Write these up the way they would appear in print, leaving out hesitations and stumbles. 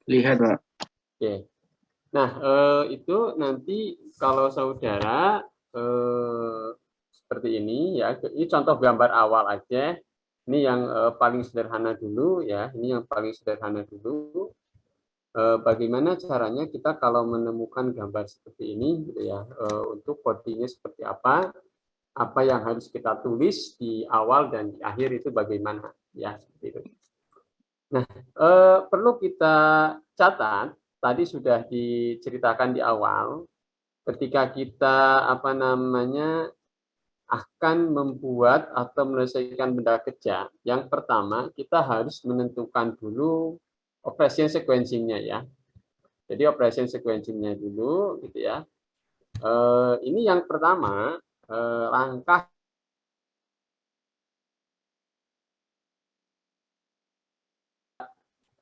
Lihat, Pak. Oke. Nah, itu nanti kalau saudara seperti ini ya, ini contoh gambar awal aja. Ini yang paling sederhana dulu ya. Ini yang paling sederhana dulu. Bagaimana caranya kita kalau menemukan gambar seperti ini, gitu ya, untuk codingnya seperti apa yang harus kita tulis di awal dan di akhir itu bagaimana, ya seperti itu. Nah, perlu kita catat, tadi sudah diceritakan di awal, ketika kita apa namanya akan membuat atau menyelesaikan benda kerja, yang pertama kita harus menentukan dulu operation sequencing-nya ya. Jadi operation sequencing-nya dulu gitu ya. Ini yang pertama, langkah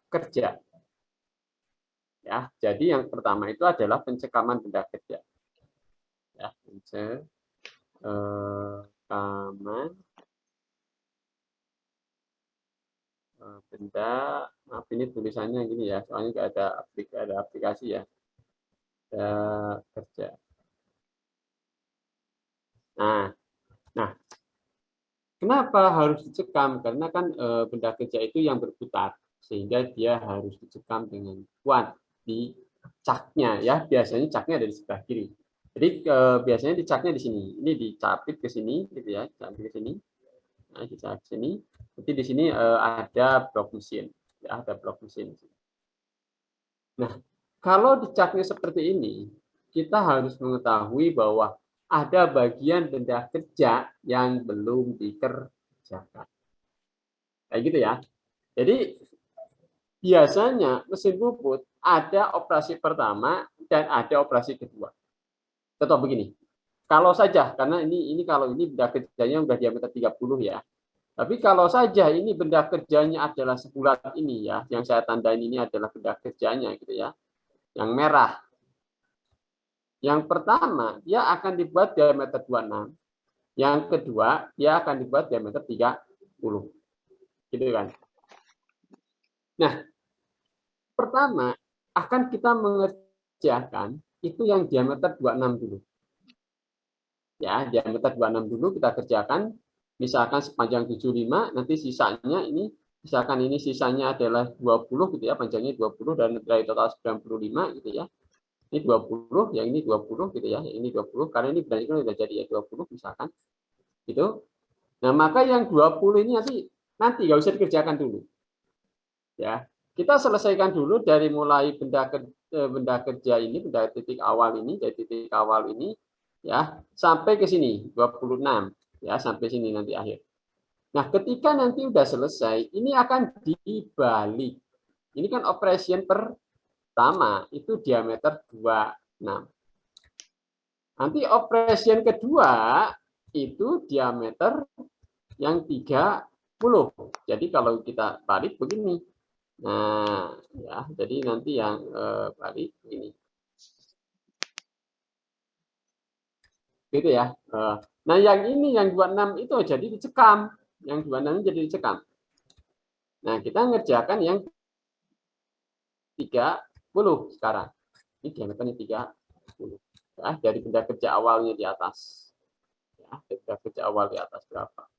kerja ya. Jadi yang pertama itu adalah pencekaman benda kerja ya, pencekaman benda. Maaf ini tulisannya gini ya, soalnya nggak ada aplikasi ya. Kerja. Nah, nah, kenapa harus dicekam? Karena kan benda kerja itu yang berputar, sehingga dia harus dicekam dengan kuat di caknya ya. Biasanya caknya ada di sebelah kiri. Jadi biasanya dicaknya di sini. Ini dicapit ke sini, gitu ya, dicapit ke sini. Nah, dicapit ke sini. Nanti di sini ada blok mesin, ya, ada blok mesin. Nah, kalau dicaknya seperti ini, kita harus mengetahui bahwa ada bagian benda kerja yang belum dikerjakan. Kayak gitu ya. Jadi biasanya mesin puput ada operasi pertama dan ada operasi kedua. Contoh begini, kalau saja, karena ini kalau ini benda kerjanya udah diameter 30 ya. Tapi kalau saja ini benda kerjanya adalah sebulat ini ya, yang saya tandain ini adalah benda kerjanya gitu ya, yang merah. Yang pertama, dia akan dibuat diameter 26. Yang kedua, dia akan dibuat diameter 30. Gitu kan. Nah, pertama akan kita mengerjakan itu yang diameter 26 dulu. Ya, diameter 26 dulu kita kerjakan. Misalkan sepanjang 75, nanti sisanya ini misalkan ini sisanya adalah 20 gitu ya, panjangnya 20 dan dari total 95 gitu ya. Ini 20, yang ini 20 gitu ya, yang ini 20 karena ini berarti kan sudah jadi ya 20 misalkan. Gitu. Nah, maka yang 20 ini nanti nggak usah dikerjakan dulu. Ya. Kita selesaikan dulu dari mulai benda kerja ini, benda titik awal ini, dari titik awal ini ya, sampai ke sini 26 ya, sampai sini nanti akhir. Nah, ketika nanti udah selesai, ini akan dibalik. Ini kan operation pertama itu diameter 26. Nanti operation kedua itu diameter yang 30. Jadi kalau kita balik begini. Nah, ya, jadi nanti yang balik ini. Gitu ya. Nah, yang ini yang 26 itu jadi dicekam. Yang 26 jadi dicekam. Nah, kita ngerjakan yang 30 sekarang. Ini diameternya 30. Ya, dari benda kerja awalnya di atas. Ya, dari benda kerja awal di atas berapa.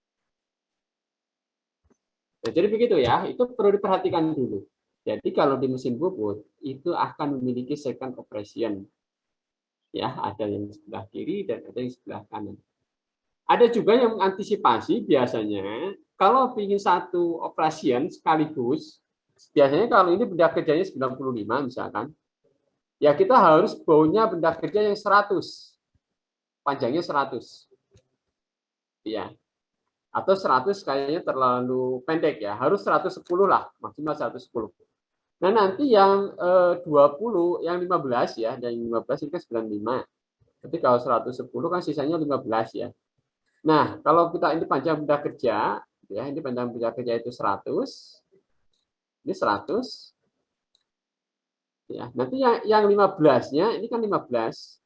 Nah, jadi begitu ya, itu perlu diperhatikan dulu. Jadi kalau di mesin bubut itu akan memiliki second operation. Ya, ada yang sebelah kiri dan ada yang sebelah kanan. Ada juga yang mengantisipasi biasanya kalau ingin satu operation sekaligus, biasanya kalau ini benda kerjanya 95 misalkan, ya kita harus baunya benda kerja yang 100, panjangnya 100. Ya, atau 100 kayaknya terlalu pendek ya, harus 110 lah, maksimal 110. Nah, nanti yang 20, yang 15 ya, dan 15 ini kan 95. Tapi kalau 110 kan sisanya 15 ya. Nah, kalau kita ini panjang benda kerja, ya, ini panjang benda kerja itu 100, ini 100, ya. Nanti yang 15-nya, ini kan 15,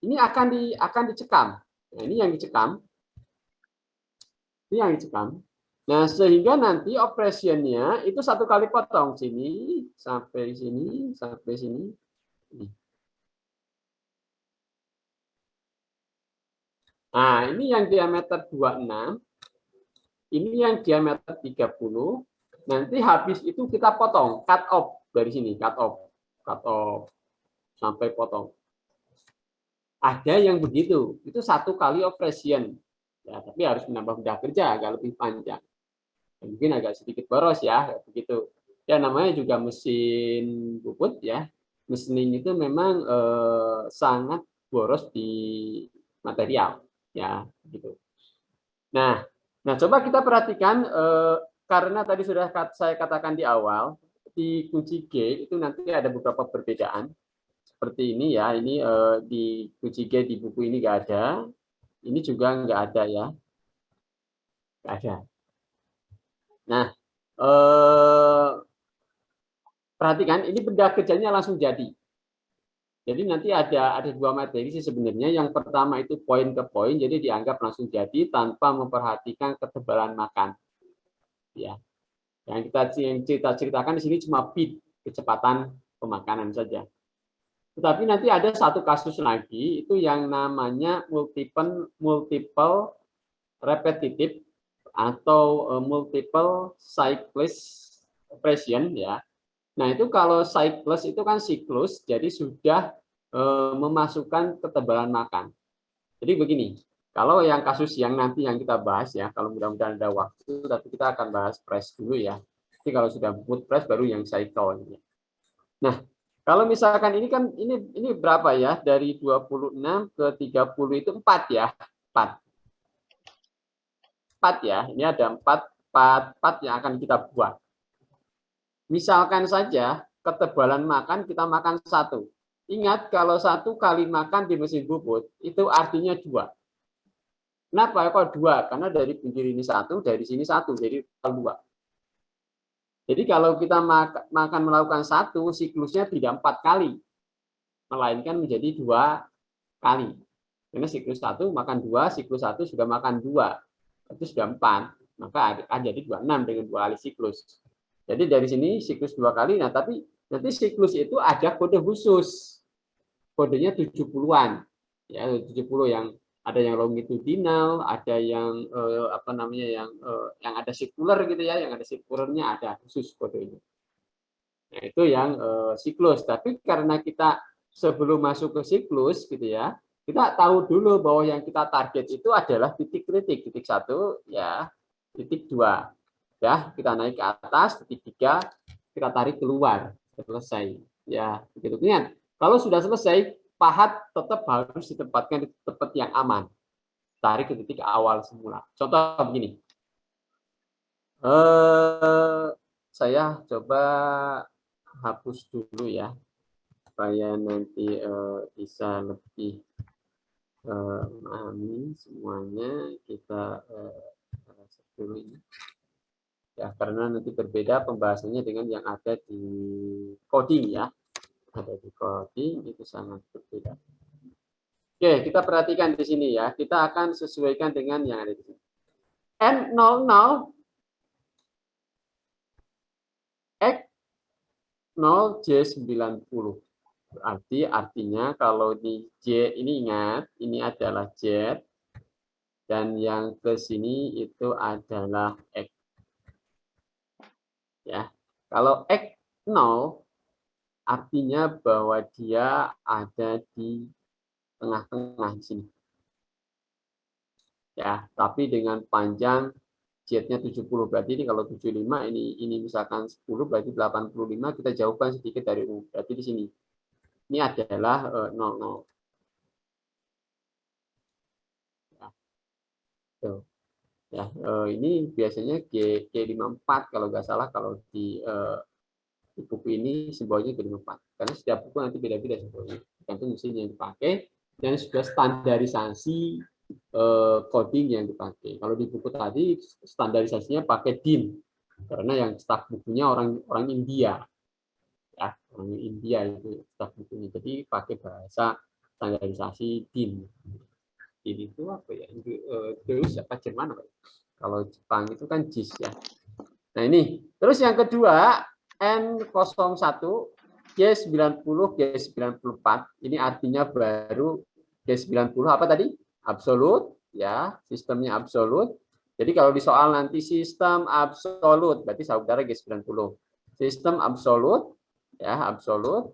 ini akan dicekam. Nah, ini yang dicekam, ini yang dicekam. Nah, sehingga nanti operationnya itu satu kali potong sini sampai sini sampai sini. Nah, ini yang diameter 26, ini yang diameter 30. Nanti habis itu kita potong, cut off dari sini, cut off sampai potong. Ada yang begitu, itu satu kali operation. Ya, tapi harus menambah benda kerja agak lebih panjang. Mungkin agak sedikit boros ya, begitu. Ya namanya juga mesin puput ya. Mesin itu memang sangat boros di material ya, gitu. Nah, coba kita perhatikan karena tadi sudah saya katakan di awal di kunci G itu nanti ada beberapa perbedaan seperti ini ya. Ini di kunci G di buku ini nggak ada. Ini juga nggak ada ya, nggak ada. Nah, perhatikan ini benda kerjanya langsung jadi. Jadi nanti ada dua materi sih sebenarnya. Yang pertama itu poin ke poin, jadi dianggap langsung jadi tanpa memperhatikan ketebalan makan. Ya, yang kita ceritakan di sini cuma speed, kecepatan pemakanan saja. Tetapi nanti ada satu kasus lagi itu yang namanya multiple repetitive atau multiple cyclist operation ya. Nah, itu kalau cyclist itu kan siklus, jadi sudah memasukkan ketebalan makan. Jadi begini, kalau yang kasus yang nanti yang kita bahas ya, kalau mudah-mudahan ada waktu, tapi kita akan bahas press dulu ya. Jadi kalau sudah boot press baru yang cycle. Nah, kalau misalkan ini kan ini berapa ya? Dari 26 ke 30 itu 4 ya. 4. 4 ya. Ini ada 4 yang akan kita buat. Misalkan saja ketebalan makan kita makan 1. Ingat kalau 1 kali makan di mesin bubut itu artinya 2. Kenapa kok 2? Karena dari pinggir ini 1, dari sini 1, jadi 2. Jadi kalau kita makan melakukan 1, siklusnya tidak 4 kali, melainkan menjadi 2 kali. Karena siklus 1 makan 2, siklus 1 sudah makan 2. Itu sudah 4. Maka akan jadi 26 dengan 2 kali siklus. Jadi dari sini siklus 2 kali, nah tapi nanti siklus itu ada kode khusus. Kodenya 70-an. Ya, 70 yang ada yang longitudinal, ada yang apa namanya yang ada sirkular gitu ya, yang ada sirkularnya ada khusus kodenya. Nah, itu yang siklus. Tapi karena kita sebelum masuk ke siklus gitu ya, kita tahu dulu bahwa yang kita target itu adalah titik kritik, titik 1 ya, titik 2. Ya, kita naik ke atas, titik 3 kita tarik keluar, selesai. Ya, begitu. Ingat, kalau sudah selesai, pahat tetap harus ditempatkan di tempat yang aman. Tarik ke titik awal semula. Contoh begini. Saya coba hapus dulu ya, supaya nanti bisa lebih memahami semuanya. Kita dulu ini. Ya, karena nanti berbeda pembahasannya dengan yang ada di coding ya. Ada di coding itu sangat berbeda. Oke, kita perhatikan di sini ya. Kita akan sesuaikan dengan yang ada di sini. N00 X 0 J90. Berarti artinya kalau di J ini ingat, ini adalah Z dan yang ke sini itu adalah X. Ya. Kalau X0 artinya bahwa dia ada di tengah-tengah di sini. Ya, tapi dengan panjang Z-nya 70. Berarti ini kalau 75 ini misalkan 10 berarti 85, kita jauhkan sedikit dari U. Berarti di sini. Ini adalah 00. Ya. Tuh. Ya, ini biasanya G54 kalau nggak salah kalau di buku ini simbolnya G54. Karena setiap buku nanti beda-beda simbolnya. Tergantung mesin yang dipakai dan sudah standarisasi coding yang dipakai. Kalau di buku tadi standarisasinya pakai DIN karena yang staf bukunya orang India, ya orang India itu staf bukunya. Jadi pakai bahasa standarisasi DIN. DIN itu apa ya? Terus apa Jerman apa? Kalau Jepang itu kan JIS ya. Nah ini. Terus yang kedua, N01, G90, G94. Ini artinya baru G90 apa tadi? Absolut, ya, sistemnya absolut. Jadi kalau di soal nanti sistem absolut, berarti saudara G90. Sistem absolut, ya, absolut.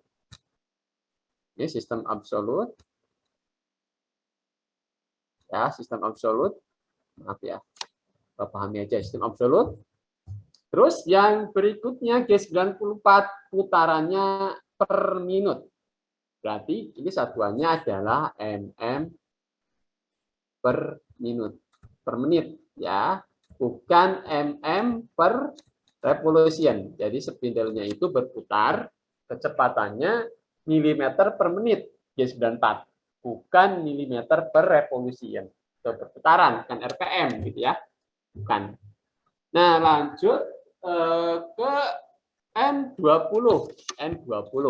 Ini sistem absolut. Ya, sistem absolut. Maaf ya. Pahami aja sistem absolut. Terus yang berikutnya G94 putarannya per menit. Berarti ini satuannya adalah mm per minute. Per menit ya. Bukan mm per revolution. Jadi spindlenya itu berputar, kecepatannya milimeter per menit G94. Bukan milimeter per revolution. Itu perputaran, bukan RPM gitu ya. Bukan. Nah, lanjut ke N20. N20.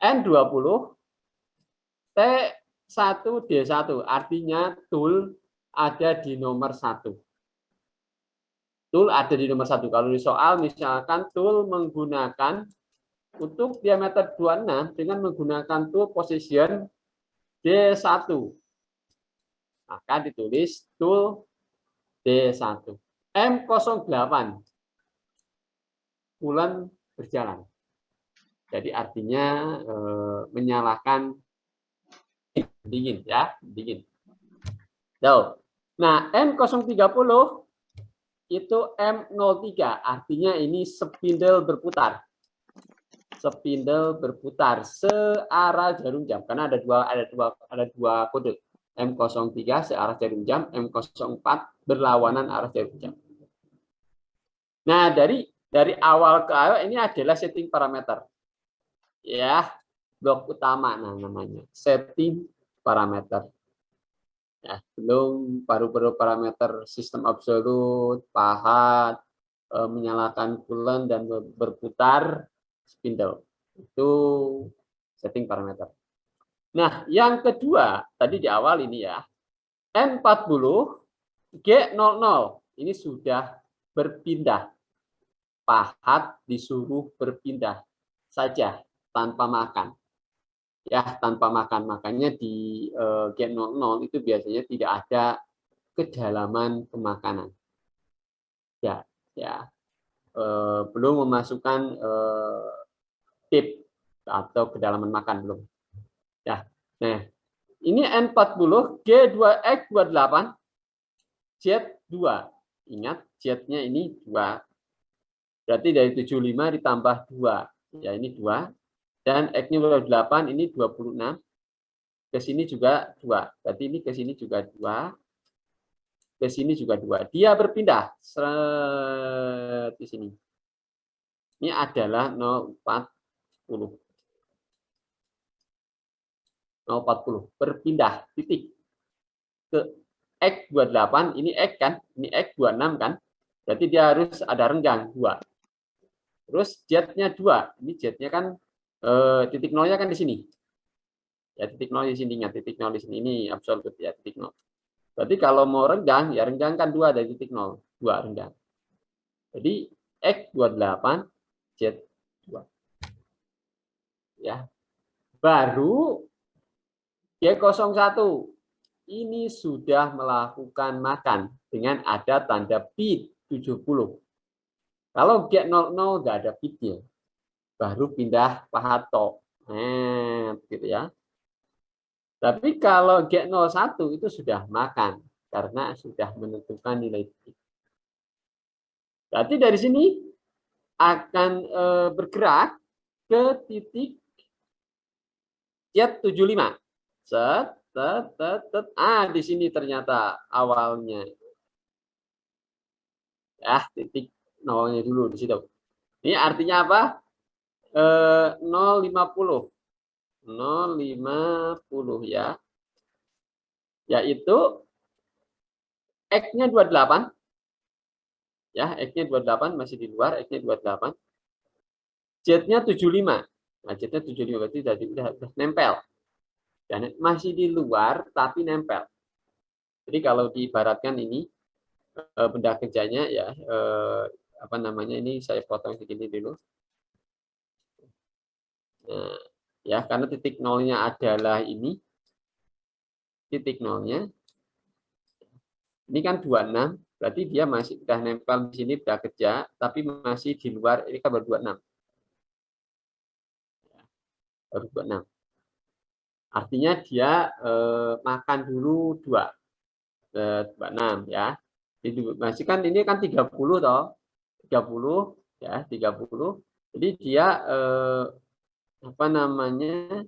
N20 T1D1 artinya tool ada di nomor 1. Tool ada di nomor 1. Kalau di soal misalkan tool menggunakan untuk diameter 26 dengan menggunakan tool position D1. Maka ditulis tool D1. M08 bulan berjalan. Jadi artinya menyalakan dingin ya, dingin. Nah, M030 itu M03 artinya ini spindle berputar. Spindle berputar searah jarum jam karena ada dua kode. M03 searah jarum jam, M04 berlawanan arah jarum jam. Nah, dari awal ke awal ini adalah setting parameter. Ya, blok utama namanya setting parameter. Ya, belum baru parameter sistem absolut, pahat, menyalakan coolant dan berputar spindle. Itu setting parameter. Nah, yang kedua tadi di awal ini ya. N40 G00 ini sudah berpindah. Pahat disuruh berpindah saja tanpa makan. Ya, tanpa makan. Makanya di G00 itu biasanya tidak ada kedalaman pemakanan. Ya, ya. Belum memasukkan tip atau kedalaman makan belum. Ya. Nah, ini N40 G2X28 Z2. Ingat Z-nya ini 2. Berarti dari 75 ditambah 2. Ya, ini 2. Dan X-nya 8, ini 26. Ke sini juga 2. Berarti ini ke sini juga 2. Ke sini juga 2. Dia berpindah di sini. Ini adalah 040. 040. Berpindah titik ke X28. Ini X kan? Ini X26 kan? Berarti dia harus ada renggang 2. Terus Z-nya 2. Ini Z-nya kan titik nolnya kan di sini. Ya, titik nol di sini, titik nol di sini. Ini absolut ya, titik nol. Berarti kalau mau renggang, ya renggang kan 2 dari titik nol. 2 renggang. Jadi X28 Z2. Ya. Baru G01 ini sudah melakukan makan dengan ada tanda pit 70. Kalau G00 nggak ada pitnya, baru pindah pahato. Gitu ya. Tapi kalau G01 itu sudah makan karena sudah menentukan nilai titik. Berarti dari sini akan bergerak ke titik Z75. Set, di sini ternyata awalnya. Titik nolnya dulu di situ. Ini artinya apa? 050. 050 ya. Yaitu X-nya 28. Ya, X-nya 28 masih di luar, X-nya 28. Z-nya 75. Nah, Z-nya 75 berarti sudah nempel. Dan masih di luar tapi nempel. Jadi kalau diibaratkan ini benda kerjanya ya, apa namanya, ini saya potong segini dulu. Nah, ya, karena titik nolnya adalah ini, titik nolnya. Ini kan 26, berarti dia masih udah nempel di sini, udah kerja, tapi masih di luar, ini kan baru 26. Baru 26. Artinya dia makan dulu 26 ya. Masih kan ini kan 30 toh. 30 ya, 30. Jadi dia apa namanya,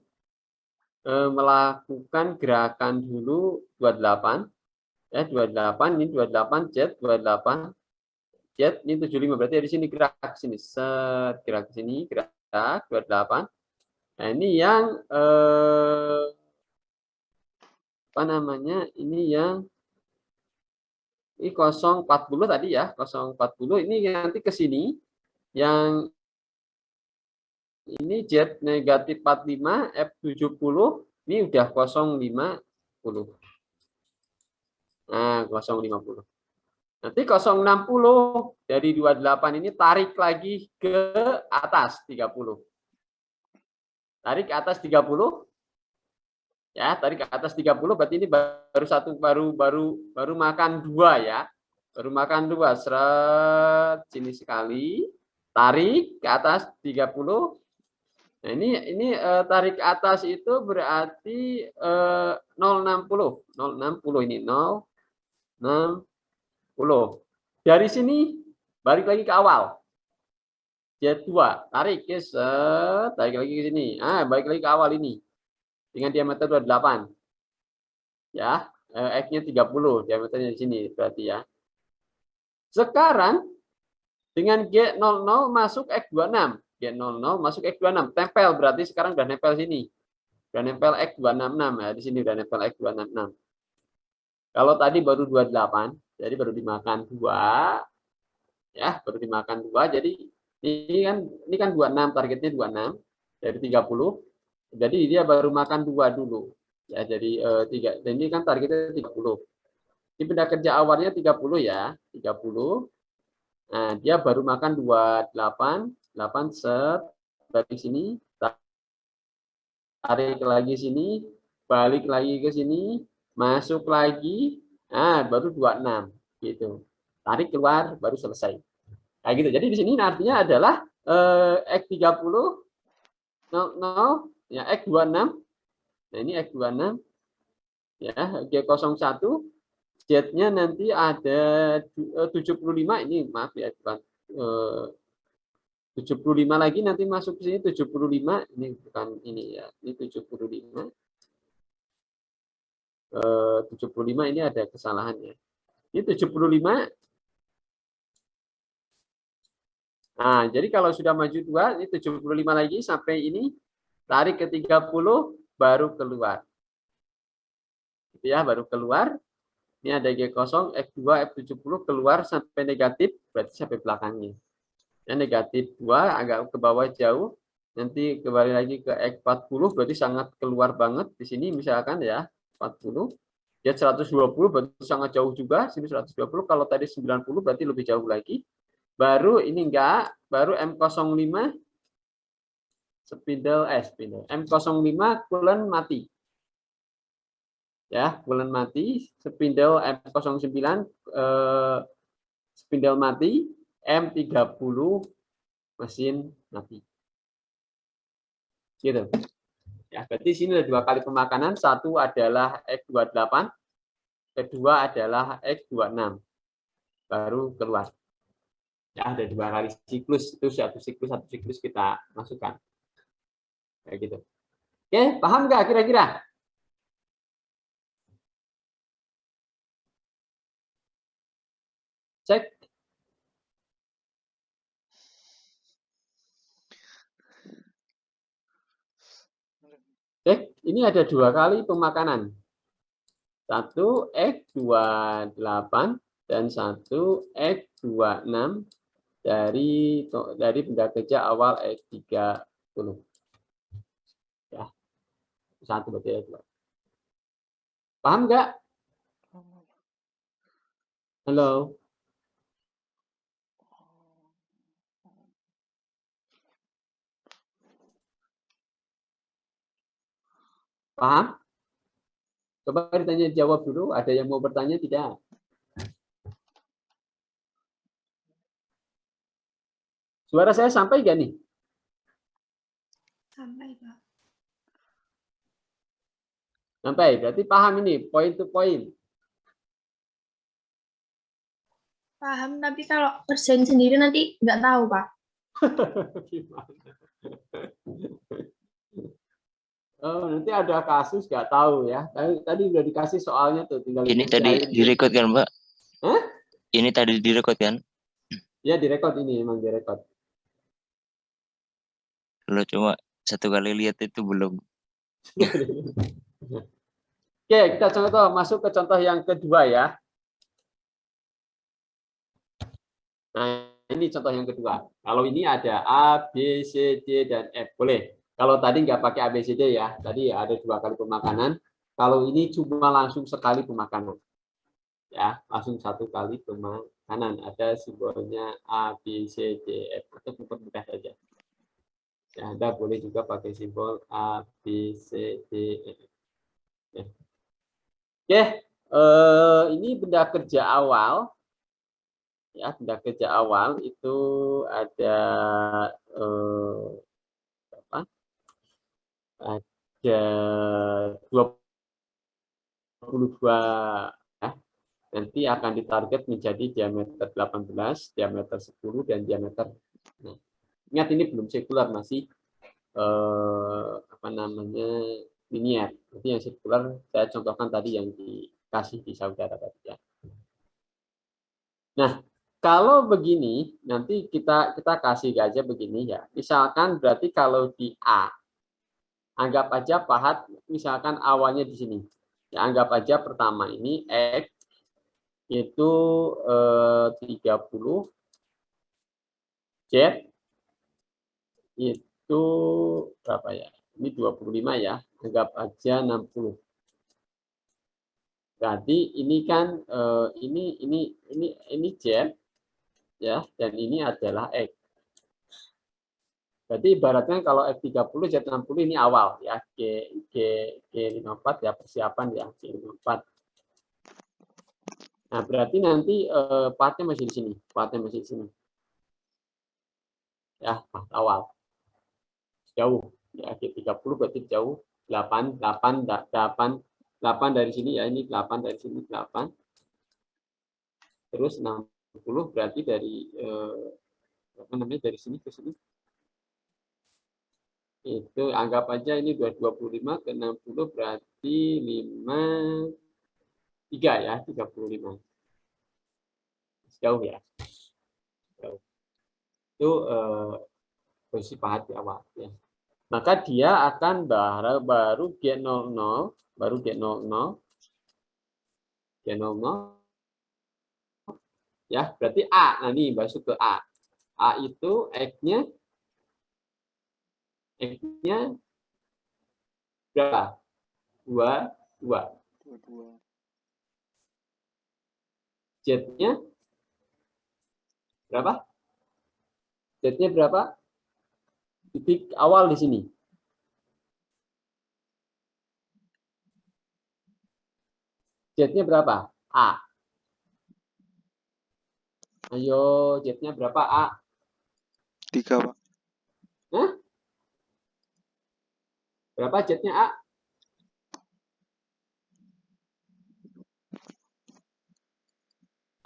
melakukan gerakan dulu 28 ya, 28 ini 28 jet 28 jet ini 75, berarti dari sini gerak ke sini, set gerak ke sini, gerak 28. Nah, ini yang apa namanya, ini yang ini 040 tadi ya, 040 ini nanti ke sini, yang ini jet negatif 45 F70 ini udah 050. Nah, 050. Nanti 060 dari 28 ini tarik lagi ke atas 30. Tarik ke atas 30 ya, tarik ke atas 30 berarti ini baru makan 2 ya. Baru makan 2, seret sini sekali, tarik ke atas 30. Nah, ini tarik ke atas itu berarti 060. 060 ini 060. Dari sini balik lagi ke awal. Jet 2, tarik ke tarik lagi ke sini. Balik lagi ke awal ini. Dengan diameter 28. Ya, X-nya 30, diameternya di sini berarti ya. Sekarang dengan G00 masuk X26. G00 masuk X26. Tempel, berarti sekarang udah nempel sini. Udah nempel X266 ya, di sini udah nempel X266. Kalau tadi baru 28, jadi baru dimakan 2 ya, baru dimakan 2. Jadi ini kan 26, targetnya 26 dari 30. Jadi dia baru makan 2 dulu. Ya, jadi 3. Dan ini kan targetnya 30. Ini benda kerja awalnya 30 ya, 30. Nah, dia baru makan 28, 8 set dari sini, tarik lagi sini, balik lagi ke sini, masuk lagi, baru 26 gitu. Tarik keluar baru selesai. Kayak gitu. Jadi di sini artinya adalah X30 00 ya, X26. Nah, ini X26 ya, G01 jet-nya nanti ada 75, ini maaf ya, bukan 75 lagi nanti masuk ke sini 75, ini bukan ini ya, ini 75. 75 ini ada kesalahannya. Ini 75. Nah, jadi kalau sudah maju 2, ini 75 lagi sampai ini, tarik ke 30, baru keluar. Gitu ya, baru keluar. Ini ada G0, F2, F70 keluar sampai negatif, berarti sampai belakangnya. Yang negatif 2 agak ke bawah jauh, nanti kembali lagi ke X40, berarti sangat keluar banget. Di sini misalkan ya, 40. Dia 120 berarti sangat jauh juga, sini 120. Kalau tadi 90 berarti lebih jauh lagi. Baru ini enggak, baru M05 spindle M05 coolant mati. Ya, coolant mati, spindle M09 spindle mati, M30 mesin mati. Gitu. Ya, berarti sini ada 2 kali pemakanan, satu adalah X28, kedua adalah X26. Baru keluar. Ya, ada 2 kali siklus, itu satu siklus kita masukkan. Kayak gitu. Oke, paham nggak kira-kira? Cek. Cek, ini ada 2 kali pemakanan. Satu X28 dan satu X26 dari benda kerja awal X30. Ya, satu berarti ya, 2. Paham nggak? Halo. Paham? Coba ditanya jawab dulu. Ada yang mau bertanya tidak? Suara saya sampai nggak nih? Sampai, Pak. Sampai. Berarti paham ini, point to point. Paham, tapi kalau kerjain sendiri nanti nggak tahu, Pak. Gimana? Oh, nanti ada kasus nggak tahu ya. Tadi udah dikasih soalnya tuh, tinggal Ini tadi dikerjain. direkod kan, Mbak? Hah? Ini tadi direkod kan? Ya direkod, ini emang direkod. Lo cuma satu kali lihat itu belum. Oke, kita contoh masuk ke contoh yang kedua ya. Nah, ini contoh yang kedua. Kalau ini ada A, B, C, D, dan F. Boleh. Kalau tadi nggak pakai A, B, C, D ya. Tadi ada 2 kali pemakanan. Kalau ini cuma langsung sekali pemakanan. Ya, langsung 1 kali pemakanan. Ada simbolnya A, B, C, D, F. Untuk mempermudah saja. Ya, Anda boleh juga pakai simbol A, B, C, D, E. Ya. Oke, ini benda kerja awal. Ya, benda kerja awal itu ada apa? Ada 22 ya. Nanti akan ditarget menjadi diameter 18, diameter 10 dan diameter. Nah, ingat ini belum sekular, masih apa namanya? Linier. Nanti yang sekular saya contohkan tadi yang dikasih di saudara tadi ya. Nah, kalau begini, nanti kita kasih aja begini ya. Misalkan berarti kalau di A, anggap aja pahat, misalkan awalnya di sini. Ya, anggap aja pertama ini X itu 30, Z itu berapa ya? Ini 25 ya, anggap aja 60. Berarti ini kan ini Z ya, dan ini adalah X. Berarti ibaratnya kalau F30 Z60 ini awal ya, G54 ya, persiapan ya, G54. Nah, berarti nanti partnya masih di sini, partnya masih di sini. Ya, part awal. Jauh ya, G30 berarti jauh 8 dari sini ya, ini 8 dari sini 8. Terus 60 berarti dari apa namanya, dari sini ke sini. Itu anggap aja ini 25 ke 60 berarti 3 ya, 35. Jauh ya. Jauh. Itu posisi pahat di awal ya. Maka dia akan baru G00, baru G00, G00 ya, berarti A. Nah, ini masuk ke A. A itu X-nya berapa? 2. Z-nya berapa? Z-nya berapa? Titik awal di sini. Z-nya berapa? A. Ayo, Z-nya berapa? A. 3, Pak. Hah? Berapa Z-nya A?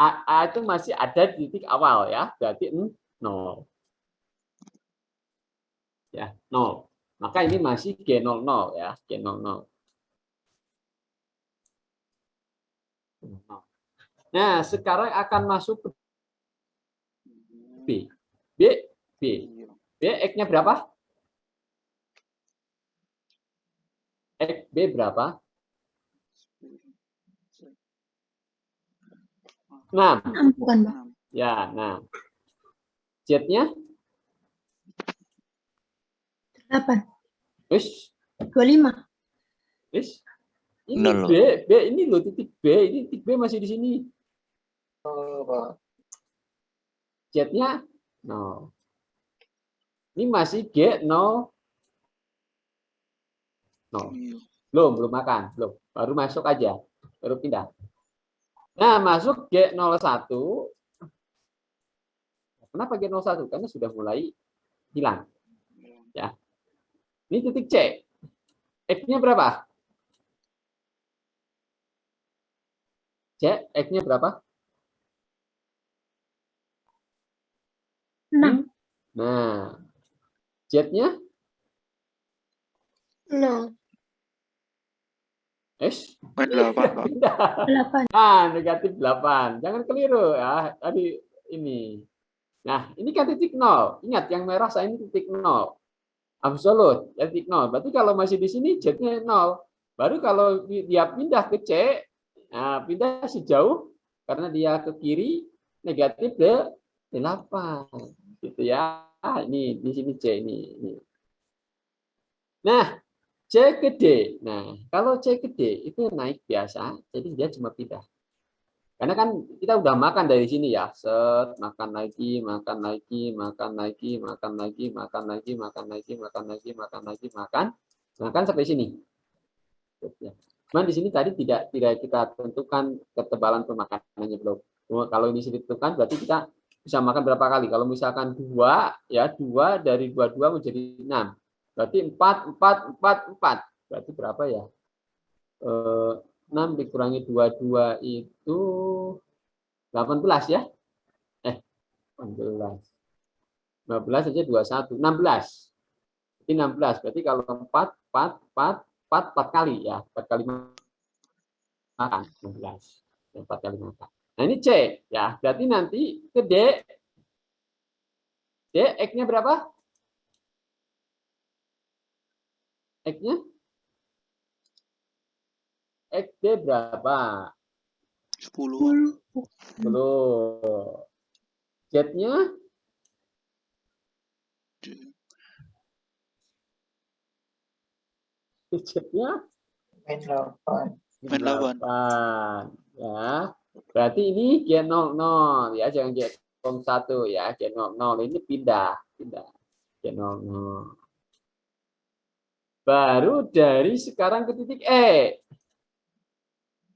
A itu masih ada di titik awal ya, berarti 0. Ya, 0. Maka ini masih G00 ya, G00. Nah, sekarang akan masuk ke B. B, B. B, X-nya berapa? X, B berapa? 6. Bukan, Pak. Ya, 6. Z-nya? 8. Wis, 25. wis. Ini Nol, B, B ini loh titik B, ini titik B masih di sini. Z-nya 0. Ini masih G 0. 0. Iya. Belum makan. Belum. Baru masuk aja. Baru pindah. Nah, masuk G01. Kenapa G01? Karena sudah mulai hilang. Ya. Ini titik C. X-nya berapa? C, X-nya berapa? 6. Nah, Z-nya? 0. Main 8, Pak. Pindah. 8. Negatif 8. Jangan keliru ya. Tadi ini. Nah, ini kan titik 0. Ingat, yang merah saya ini titik 0. Absolut, ya titik 0. Berarti kalau masih di sini, Z-nya 0. Baru kalau dia pindah ke C, nah, pindah sejauh, karena dia ke kiri, negatif 8. Gitu ya. Ini di sini C ini. Nah, C ke D. Nah, kalau C ke D itu naik biasa, jadi dia cuma pindah. Karena kan kita udah makan dari sini ya, set, makan lagi, makan lagi, makan lagi, makan lagi, makan lagi, makan lagi, makan lagi, makan lagi, makan sampai sini. Cuman di sini tadi tidak kita tentukan ketebalan pemakanannya belum. Kalau ini ditentukan berarti kita bisa makan berapa kali. Kalau misalkan 2, ya 2 dari 22 menjadi 6. Berarti 4. Berarti berapa ya? 6 dikurangi 22 itu 18 ya? 18. 15 saja 21. 16. Ini 16. Berarti kalau 4 kali ya. 4 kali makan. 16. 4 kali makan. Nah ini C. Ya, berarti nanti ke D. D, X-nya berapa? X-nya? XD berapa? 10. 10. Z-nya? Z-nya? Main 8. 8. Ya. Berarti ini G00 ya, jangan G01 ya. G00 ini pindah. G00. Baru dari sekarang ke titik E.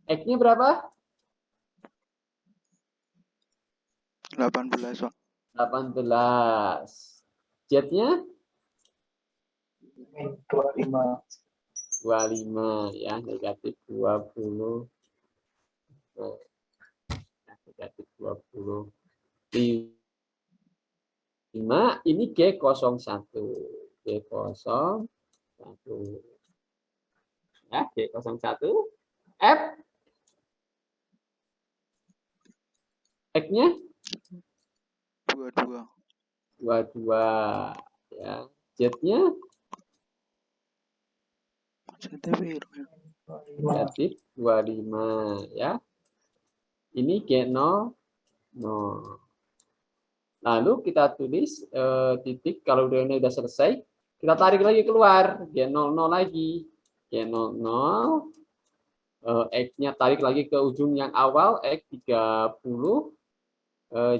X-nya berapa? 18, Pak. 18. Z-nya? 25. 25 ya, negatif 20. Negatif 25. Ini G01. G01. Ya, G01. F. X-nya? 22. 22. Ya. Z-nya? Negatif 25 ya. Ini G00. Lalu kita tulis titik, kalau ini sudah selesai, kita tarik lagi keluar G00 lagi. G00 X-nya tarik lagi ke ujung yang awal, X 30,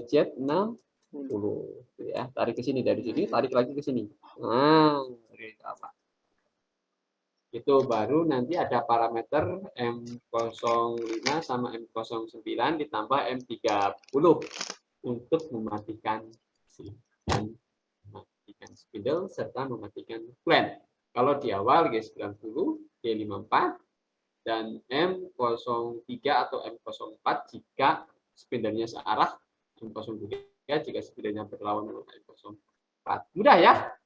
Z 60. Ya, tarik ke sini, dari sini tarik lagi ke sini. Nah, apa? Itu baru nanti ada parameter M05 sama M09 ditambah M30 untuk mematikan spindle serta mematikan clamp. Kalau di awal G90, G54, dan M03 atau M04 jika spindlenya searah, M03 jika spindlenya berlawan dengan M04. Mudah ya?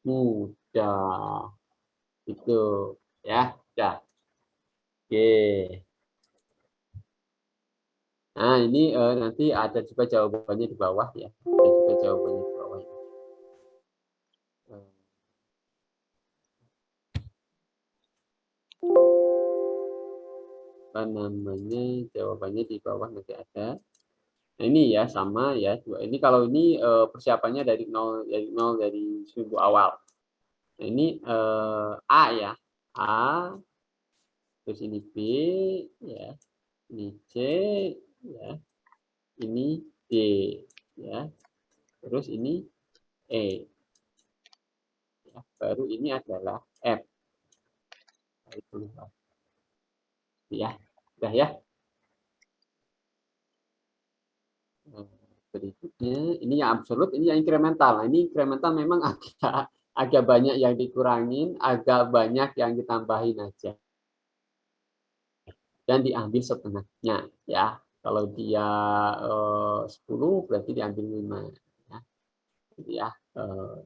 Mudah. Itu ya, dah. Oke. Nah, ini nanti ada juga jawabannya di bawah ya. Ada juga jawabannya di bawah. Apa namanya? Jawabannya di bawah nanti ada. Nah, ini ya sama ya. Ini kalau ini persiapannya dari nol dari seminggu awal. Nah, ini A ya. A Terus ini B, ya. Ini C, ya. Ini D, ya. Terus ini E. Ya, baru ini adalah F. Ya, sudah ya. Berikutnya ini yang absolut, ini yang incremental. Nah, ini incremental memang agak banyak yang dikurangin, agak banyak yang ditambahin aja. Dan diambil setengahnya, ya. Kalau dia 10 berarti diambil 5, ya. Jadi ya,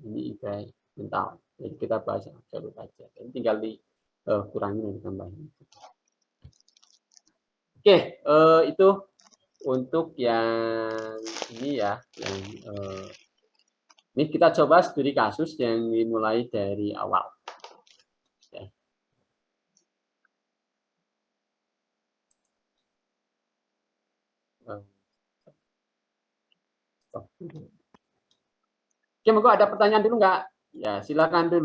ini incremental. Jadi kita bahas yang absolut aja. Jadi tinggal dikurangin dan ditambahin. Oke, itu untuk yang ini ya, yang ini kita coba studi kasus yang dimulai dari awal. Ya. Oke, monggo ada pertanyaan dulu nggak? Ya, silakan dulu.